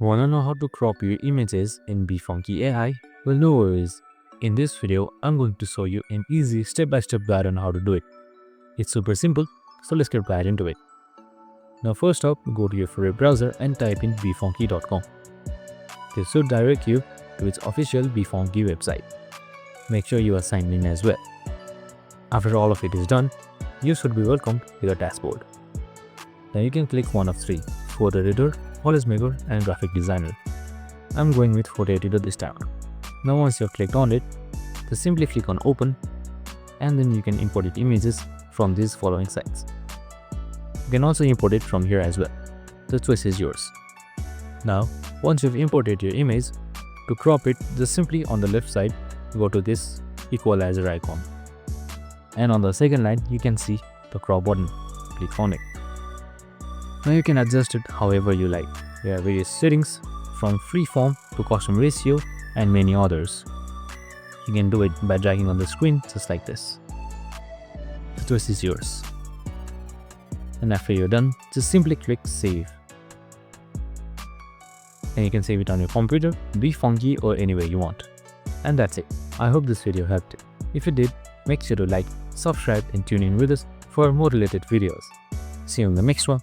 Wanna know how to crop your images in BeFunky AI? Well, no worries. In this video, I'm going to show you an easy step-by-step guide on how to do it. It's super simple, so let's get right into it. Now first up, go to your favorite browser and type in befunky.com. This should direct you to its official BeFunky website. Make sure you are signed in as well. After all of it is done, you should be welcomed with a dashboard. Then you can click one of three: photo editor, policy maker, and graphic designer. I'm going with photo editor this time. Now once you've clicked on it, just simply click on open, and then you can import your images from these following sites. You can also import it from here as well. The choice is yours. Now once you've imported your image, to crop it, just simply on the left side go to this equalizer icon, and on the second line you can see the crop button. Click on it. Now you can adjust it however you like. There are various settings from freeform to custom ratio and many others. You can do it by dragging on the screen just like this. The choice is yours. And after you're done, just simply click save. And you can save it on your computer, BeFunky, or anywhere you want. And that's it. I hope this video helped you. If it did, make sure to like, subscribe, and tune in with us for more related videos. See you in the next one.